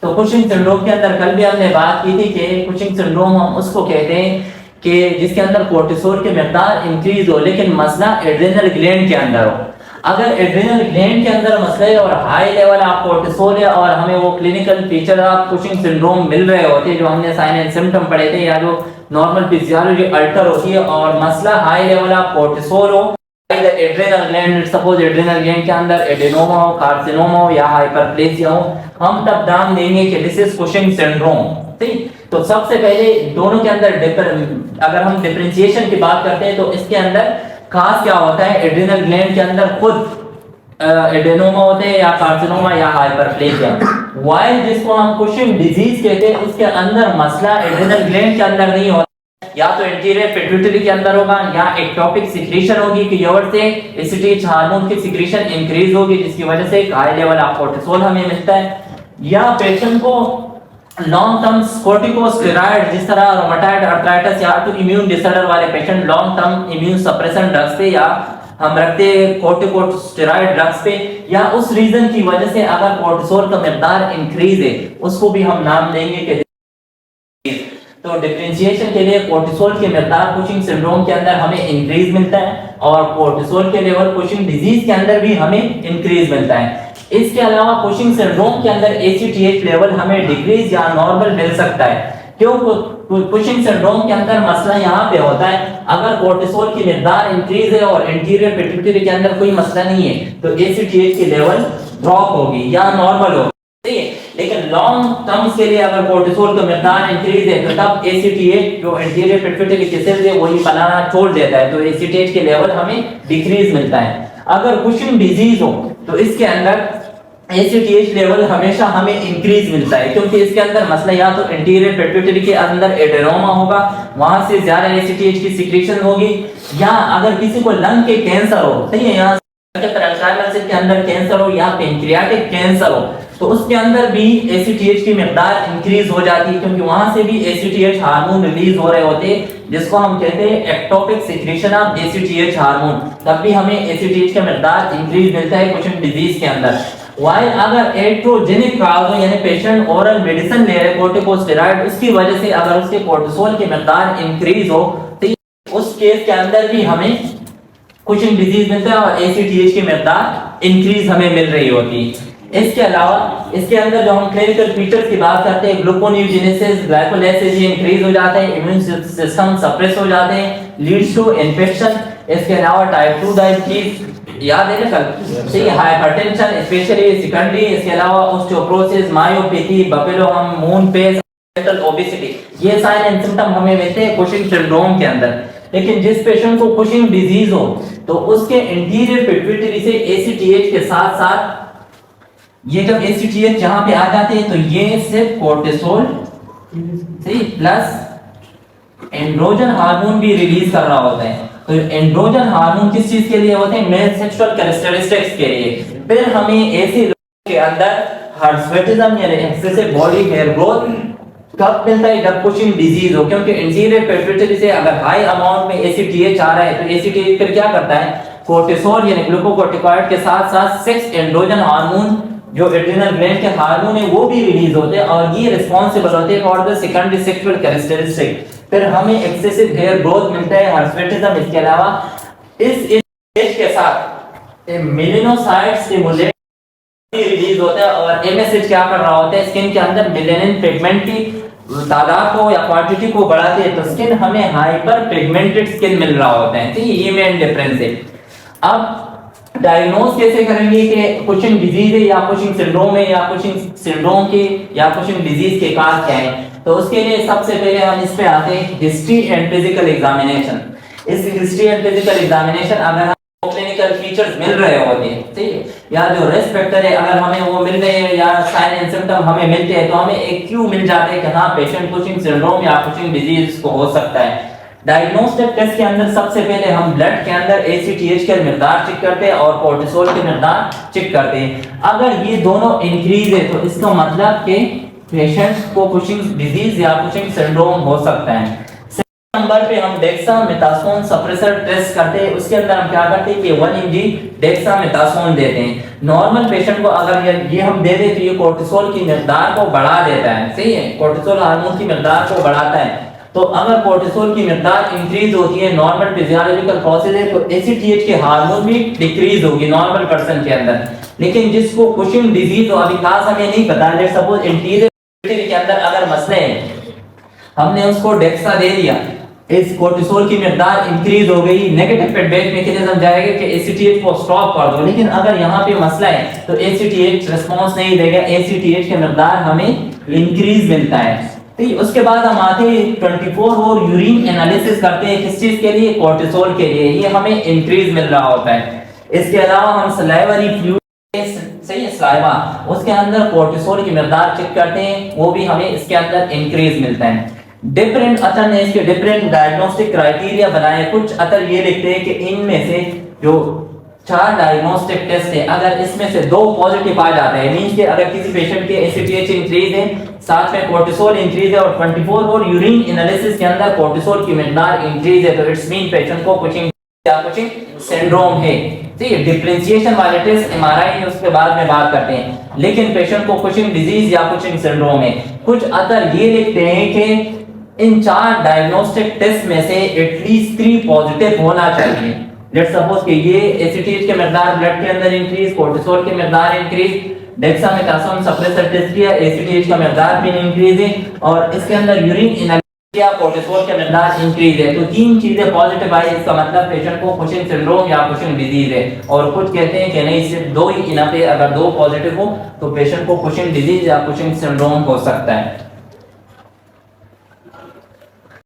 तो Cushing syndrome के अंदर कल भी हमने बात की थी कि कुशिंग सिंड्रोम हम उसको कहते हैं कि जिसके अंदर कोर्टिसोल की मिकदार इंक्रीज हो, लेकिन मसला एड्रेनल ग्लैंड के अंदर हो। अगर एड्रेनल ग्लैंड के अंदर मसला है और हाई लेवल आप कोर्टिसोल है और हमें वो क्लिनिकल फीचर आप कुशिंग सिंड्रोम मिल रहे होते हैं जो हमने साइन एंड सिम्टम पढ़े थे, या जो नॉर्मल फिजियोलॉजी अल्टर होती है, और मसला हाई लेवल आप कोर्टिसोल हो, adrenal gland, suppose adrenal gland के अंदर एडेनोमा हो, कार्सिनोमा हो या हाइपरप्लेसिया हो, हम तब नाम देंगे कि दिस इज कुशिंग सिंड्रोम। ठीक, तो सबसे पहले दोनों के अंदर अगर हम डिफरेंशिएशन की बात करते हैं तो इसके अंदर खास क्या होता है, एड्रेनल ग्लैंड के अंदर खुद एडेनोमा होते हैं या कार्सिनोमा या हाइपरप्लेसिया, वाइल जिसको हम कुशिंग डिजीज कहते हैं उसके अंदर मसला एड्रेनल ग्लैंड के अंदर नहीं होता, या तो एंटीरियर पिट्यूटरी के अंदर होगा, या एक्टोपिक सिक्रीशन होगी कि यूरेट से एसिटिक हार्मोन की सिक्रीशन इंक्रीज होगी जिसकी वजह से हाई लेवल ऑफ कोर्टिसोल हमें मिलता है, या पेशेंट को लॉन्ग टर्म कोर्टिकोस्टेरॉइड जिस तरह रोमेटॉइड आर्थराइटिस या तो इम्यून डिसऑर्डर वाले patient long term immune suppression drugs पे या हम रखते हैं कोर्टिकोस्टेरॉइड ड्रग्स पे, या उस रीजन की वजह से अगर कोर्टिसोल का मिकदार इंक्रीज है उसको भी हम नाम देंगे कि तो डिफरेंशिएशन के लिए कोर्टिसोल के मिकदार कुशिंग सिंड्रोम के अंदर हमें इंक्रीज मिलता है और कोर्टिसोल के लेवल कुशिंग डिजीज के अंदर भी हमें इंक्रीज मिलता है। इसके अलावा कुशिंग सिंड्रोम के अंदर एसीटीएच लेवल हमें डिक्रीज या नॉर्मल मिल सकता है। क्यों? कुशिंग सिंड्रोम के अंदर मसला यहाँ पे होता है, अगर कोर्टिसोल की मिकदार इंक्रीज है और एंटीरियर पिट्यूटरी के अंदर कोई मसला नहीं है तो एसीटीएच की लेवल ड्रॉप होगी या नॉर्मल होगी, ठीक है। लेकिन लॉन्ग टर्म्स के लिए अगर कोर्टिसोल का मिकदार इंक्रीज है तो तब एसीटीएच जो एंटीरियर पिट्यूटरी की सेल्स है वही बनाना छोड़ देता है, तो एसीटीएच के लेवल हमें डिक्रीज मिलता है। अगर कुशिंग डिजीज हो तो इसके अंदर एसीटीएच लेवल हमेशा हमें इंक्रीज मिलता है, क्योंकि इसके अंदर मसला या तो एंटीरियर पिट्यूटरी के अंदर एडेनोमा होगा, वहां से ज्यादा एसीटीएच की सिक्रीशन होगी, या अगर किसी को लंग के कैंसर हो, सही है, यहाँ के अंदर कैंसर हो या पैंक्रियाटिक कैंसर हो तो उसके अंदर भी एसीटीएच की मिकदार इंक्रीज हो जाती है, क्योंकि वहां से भी एसीटीएच हार्मोन रिलीज हो रहे होते हैं जिसको हम कहते हैं ectopic secretion of ACTH hormone, तब भी हमें एसीटीएच का मिकदार इंक्रीज मिलता है कुशिंग डिजीज के अंदर। वाइल अगर एट्रोजेनिक काज हो यानी पेशेंट ओरल मेडिसिन ले रहे कोर्टिकोस्टेरॉइड, उसकी वजह से अगर उसके कोर्टिसोल की मिकदार इंक्रीज हो तो उस केस के अंदर भी हमें कुशिंग डिजीज मिलता है और एसीटीएच की मिकदार इंक्रीज हमें मिल रही होती है। इसके अलावा इसके अंदर जो हम क्लिनिकल फीचर्स की बात करते हैं, ग्लूकोनियोजेनेसिस, ग्लाइकोलाइसिस इंक्रीज हो जाते हैं, इम्यून सिस्टम सप्रेस हो जाते हैं, लीड्स टू इन्फेक्शन। इसके अलावा टाइप 2 डायबिटीज याद है ना कल, ठीक है, हाइपरटेंशन स्पेशली सेकेंडरी, इसके अलावा osteoporosis, myopathy, buffalo hump, moon face, obesity, ये साइन एंड सिम्टम हमें मिलते हैं कुशिंग सिंड्रोम के अंदर। लेकिन जिस पेशेंट को कुशिंग डिजीज हो तो उसके इंटीरियर पिट्यूटरी से एसीटीएच के साथ साथ ये जब एसीटीएच जहां पे आ जाते हैं तो ये सिर्फ कोर्टिसोल सही प्लस एंड्रोजन हार्मोन भी रिलीज कर रहा होता है। तो एंड्रोजन हार्मोन किस चीज के लिए होते हैं? मेल सेक्सुअल कैरेक्टरिस्टिक्स के लिए। फिर हमें ऐसे लोगों के अंदर हर्सुटिज्म यानी एक्सेसिव बॉडी हेयर ग्रोथ कब मिलता है? जब कुशिंग डिजीज हो, क्योंकि इंटीरियर पिट्यूटरी से अगर हाई अमाउंट में एसीटीएच आ रहा है तो एसीटीएच फिर क्या करता है? कोर्टिसोल यानी ग्लूकोकोर्टिकॉइड के साथ साथ सेक्स एंड्रोजन हार्मोन जो एड्रिनल ग्लैंड के हार्मोन है वो भी रिलीज होते हैं और ये रिस्पांसिबल होते हैं for the secondary sexual characteristic. फिर हमें एक्सेसिव हेयर ग्रोथ मिलता है, हर्सुटिज्म। इसके अलावा इस एज के साथ मेलानोसाइट स्टिमुलेट रिलीज होता है और एमएसएच क्या कर रहा होता है? स्किन के अंदर मेलानिन पिगमेंट की तादाद को या क्वांटिटी को बढ़ाते हैं, तो स्किन हमें हाइपर पिगमेंटेड स्किन मिल रहा होता है। ठीक है, ये मेन डिफरेंस है। अब डायग्नोज कैसे करेंगे कि कुशिंग डिजीज है या कुशिंग सिंड्रोम है या कुशिंग सिंड्रोम के या कुशिंग डिजीज के कारण क्या है? तो उसके लिए सबसे पहले हम इस पे आते हैं हिस्ट्री एंड फिजिकल एग्जामिनेशन। इस हिस्ट्री एंड फिजिकल एग्जामिनेशन अगर हम क्लिनिकल फीचर्स मिल रहे होते हैं, ठीक है, या जो रिस्क फैक्टर है अगर हमें वो मिल रहे हैं या साइन एंड सिम्टम हमें मिलते हैं तो हमें एक क्यू मिल जाता है कि हाँ पेशेंट कुशिंग सिंड्रोम या कुशिंग डिजीज को हो सकता है। डायग्नोस्टिक टेस्ट के अंदर सबसे पहले हम ब्लड के अंदर एसीटीएच के मिकदार चेक करते हैं और कोर्टिसोल के मिकदार चेक करते हैं। अगर ये दोनों इंक्रीज है तो इसका मतलब कि पेशेंट को कुशिंग डिजीज या कुशिंग सिंड्रोम हो सकता है। नंबर पे हम डेक्सामेथासोन सप्रेसर टेस्ट करते हैं, उसके अंदर हम क्या करते हैं कि 1 mg डेक्सामेथासोन देते हैं। नॉर्मल पेशेंट को अगर ये हम दे दें तो ये कोर्टिसोल की मिकदार को बढ़ा देता है, सही है, कोर्टिसोल हार्मोन की मिकदार को बढ़ाता है। तो अगर कोर्टिसोल की मिकदार इंक्रीज होती है, नॉर्मल फिजियोलॉजिकल प्रोसेस है, तो एसीटीएच के हार्मोन भी डिक्रीज होगी नॉर्मल पर्सन के अंदर। लेकिन जिसको कुशिंग डिजीज हो, अभी खास हमें नहीं पता, लेट्स सपोज इंटीरियर के अंदर अगर मसले हैं, हमने उसको डेक्सा दे दिया, इस कोर्टिसोल की मिकदार इंक्रीज हो गई, नेगेटिव फीडबैक मैकेनिज्म जाएगा कि एसीटीएच को स्टॉप कर दो। लेकिन अगर यहाँ पे मसला है तो एसीटीएच रिस्पांस नहीं देगा, एसीटीएच की मिकदार हमें इंक्रीज मिलता है। ठीक, उसके बाद हम आते हैं 24 और यूरिन एनालिसिस करते हैं, किस चीज के लिए, कोर्टिसोल के लिए, ये हमें इंक्रीज मिल रहा होता है। इसके अलावा हम सलाइवरी फ्लूइड, सही है, सलाइवा, उसके अंदर कोर्टिसोल की मिकदार चेक करते हैं, वो भी हमें इसके अंदर इंक्रीज मिलता है। डिफरेंट अतर ने इसके डिफरेंट डायग्नोस्टिक क्राइटेरिया बनाए। कुछ अतर ये लिखते हैं कि इनमें से जो 4 डायग्नोस्टिक टेस्ट है, अगर इसमें से 2 पॉजिटिव पाए जाते हैं, मींस कि अगर किसी पेशेंट के एसीटीएच इंक्रीज है, साथ में कोर्टिसोल इंक्रीज है और 24 और यूरिन एनालिसिस के अंदर कोर्टिसोल की मिकदार इंक्रीज है, तो इट्स मीन पेशेंट को कुशिंग या कुशिंग सिंड्रोम है। ठीक है, डिफरेंशिएशन वाले टेस्ट एमआरआई है, उसके बाद में बात करते हैं। लेकिन पेशेंट को कुशिंग डिजीज या कुशिंग सिंड्रोम है। कुछ अतर ये लिखते हैं कि इन 4 डायग्नोस्टिक टेस्ट में से एटलीस्ट 3 पॉजिटिव होना चाहिए। लेट्स सपोज कि ये एसीटीएच के मिकदार ब्लड के अंदर इंक्रीज, कोर्टिसोल के मिकदार इंक्रीज, डेक्सामेथासोन सप्रेसर टेस्ट किया, एसीटीएच का मिकदार भी इंक्रीज है और इसके अंदर यूरिन एनालिसिस किया, कोर्टिसोल के मिकदार इंक्रीज है, तो 3 चीजें पॉजिटिव आई, इसका मतलब पेशेंट को कुशिंग सिंड्रोम या कुशिंग डिजीज है। और कुछ कहते हैं कि नहीं, सिर्फ 2 ही इनफ है, अगर 2 पॉजिटिव हो तो पेशेंट को कुशिंग डिजीज या कुशिंग सिंड्रोम हो सकता है।